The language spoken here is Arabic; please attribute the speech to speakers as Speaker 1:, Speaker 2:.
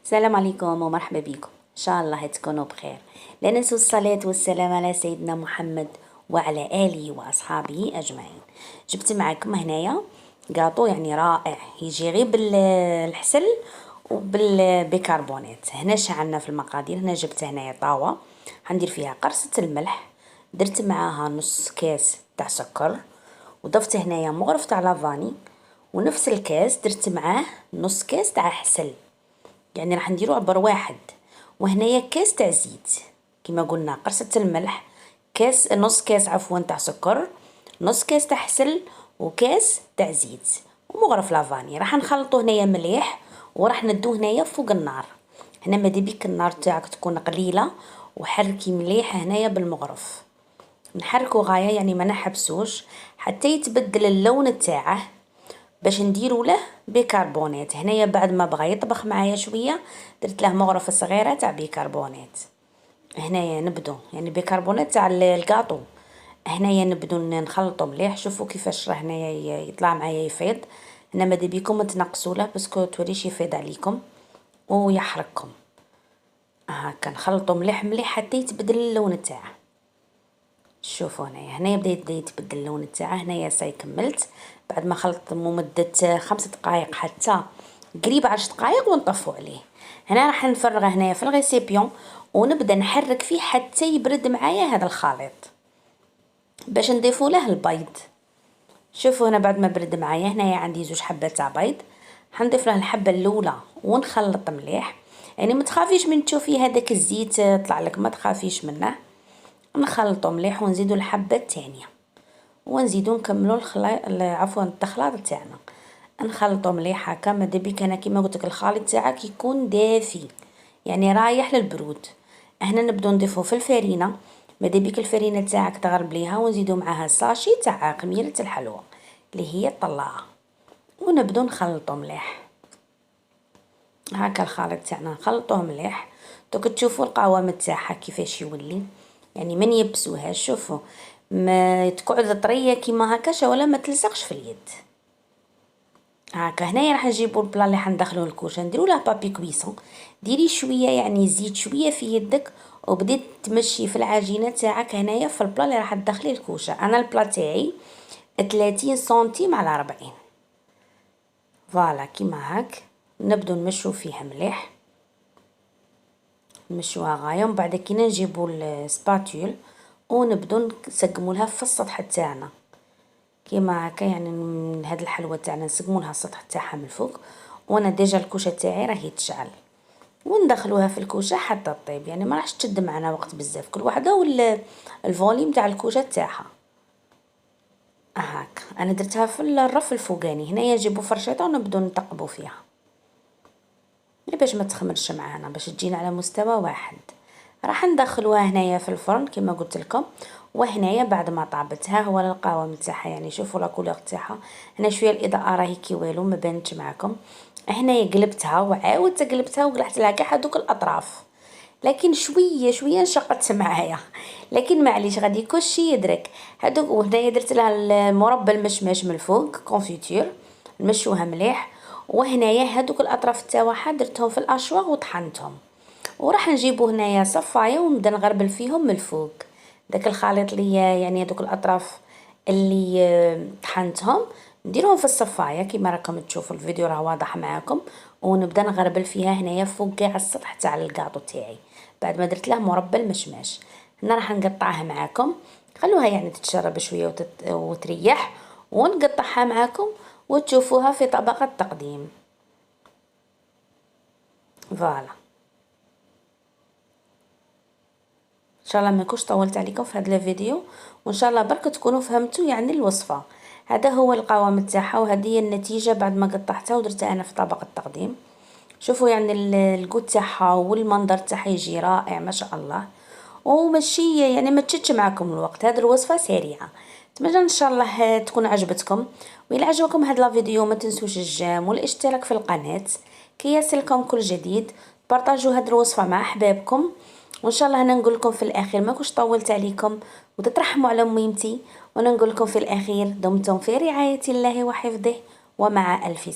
Speaker 1: السلام عليكم ومرحبا بكم. ان شاء الله تكونوا بخير. لا ننسوا الصلاة والسلام على سيدنا محمد وعلى آله وأصحابه أجمعين. جبت معكم هنايا قاطو يعني رائع، يجي غير بالحسل وبالبيكربونات. هنا شعلنا في المقادير. هنا جبت هنايا طاوة حندير فيها قرصة الملح، درت معاها نص كاس تاع سكر، وضفت هنايا مغرف تاع لافاني، ونفس الكاس درت معاه نص كاس تاع حسل، يعني راح نديرو عبر واحد. وهنايا كاس تاع زيت كما قلنا، قرصة الملح، كاس نص كاس عفوا تاع سكر، نص كاس تاع حسل، وكاس تاع زيت، ومغرف لافاني. راح نخلطو هنايا مليح وراح ندو هنايا فوق النار. هنا ماذا بيك النار تاعك تكون قليله، وحركي مليح هنايا بالمغرف. نحركو غايه يعني ما نحبسوش حتى يتبدل اللون تاعه، باش نديرو له بيكربونات. هنايا بعد ما بغى يطبخ معايا شويه درت له مغرفه صغيره تاع بيكربونات. هنايا نبدو يعني بيكربونات تاع الكاطو. هنايا نبدو نخلطو مليح. شوفوا كيفاش راه هنايا يطلع معايا يفيض. هنا ماذا بيكم تنقصوا له باسكو توليش يفيض عليكم ويحرقكم. هاكا نخلطو مليح مليح حتى يتبدل اللون تاعه. شوفوا هنايا بدا يتبدل اللون تاعه. هنايا ساي كملت بعد ما خلطت مدة 5 دقائق حتى قريب 10 دقائق ونطفو عليه. هنا راح نفرغه هنايا في الغيسيبيون ونبدا نحرك فيه حتى يبرد معايا هذا الخليط باش نضيفو له البيض. شوفوا هنا بعد ما برد معايا هنايا عندي 2 حبات تاع بيض. حنضيف له الحبه الاولى ونخلط مليح. يعني ما تخافيش من تشوفي هذاك الزيت طلع لك، ما تخافيش منه. نخلطو مليح ونزيدو الحبه الثانيه ونزيدو نكملو عفوا التخلاط تاعنا. نخلطو مليح هكا. ماذا بيك انا كيما قلت لك الخليط تاعك يكون دافي يعني رايح للبرود. هنا نبدو نضيفو في الفرينه. ماذا بيك الفرينه تاعك تغرب ليها ونزيدو معاها ساشي تاع خميره الحلوى اللي هي الطلاعه، ونبدو نخلطو مليح هكا. الخليط تاعنا نخلطوه مليح. دوك تشوفوا القوام تاعها كيفاش يولي، يعني ما نيبسوهاش. شوفوا ما تقعد طريه كيما هكاش ولا ما تلصقش في اليد هكا. هنايا راح نجيبوا البلا اللي حندخلوه الكوشه، نديروا له بابي كويسون. ديري شويه يعني زيت شويه في يدك وبديت تمشي في العجينه تاعك هنايا في البلا اللي راح تدخلي الكوشه. انا البلا تاعي 30 سنتيم على 40. فوالا كيما هاك. نبدو نمشو فيها مليح، نمشوها غايه. ومن بعد كي نجيبوا السباتول ونبدو نسقموا لها في السطح تاعنا كيما هكا. يعني من هاد الحلوى تاعنا نسقموا لها السطح تاعها من الفوق. وانا ديجا الكوشه تاعي راهي تشعل، وندخلوها في الكوشه حتى طيب. يعني ما راحش تشد معنا وقت بزاف، كل وحده والفوليم تاع الكوشه تاعها. هاك انا درتها في الرف الفوقاني. هنايا نجيبوا فرشيطه ونبدو نثقبوا فيها باش ما تخمرش معانا، باش تجينا على مستوى واحد. راح ندخلوها هنايا في الفرن كما قلت لكم. وهنايا بعد ما طابت ها هو القوام تاعها، يعني شوفوا لا كولور تاعها. هنا شويه الاضاءه راهي كي والو ما بانتش معكم. هنايا قلبتها وعاودت قلبتها وقلعت لها كاع هذوك الاطراف، لكن شويه شويه انشقت معايا. لكن معليش غادي كلشي يدرك هذوك. وهنايا درت لها المربى المشماش من الفوق كونفيتور، نمشوها مليح. وهنايا هذوك الاطراف تاعها درتهم في الاشواغ وطحنتهم. وراح نجيبو هنايا صفايه ونبدا نغربل فيهم من الفوق داك الخليط اللي يعني هذوك الاطراف اللي طحنتهم نديرهم في الصفايه كيما راكم تشوفوا. الفيديو راه واضح معاكم. ونبدا نغربل فيها هنايا فوق كاع السطح تاع الكاطو تاعي بعد ما درت له مربى المشماش. هنا راح نقطعها معاكم. خلوها يعني تتشرب شويه وتريح، ونقطعها معاكم وتشوفوها في طبق التقديم. فوالا ان شاء الله ما كنتش طولت عليكم في هذا الفيديو، وان شاء الله برك تكونوا فهمتوا يعني الوصفه. هذا هو القوام تاعها وهذه هي النتيجه بعد ما قطعتها ودرتها انا في طبق التقديم. شوفوا يعني الكود تاعها والمنظر تاعها يجي رائع ما شاء الله. وماشي يعني ما تشدش معكم الوقت. هذه الوصفه سريعه. اتمنى ان شاء الله تكون عجبتكم. وإلا عجبكم هذا الفيديو ما تنسوش الجيم والاشتراك في القناه كي يصلكم كل جديد. بارطاجوا هذه الوصفه مع احبابكم. وان شاء الله انا نقول لكم في الاخير ما كنتش طولت عليكم وتترحموا على ميمتي. وانا نقول لكم في الاخير دمتم في رعايه الله وحفظه ومع الف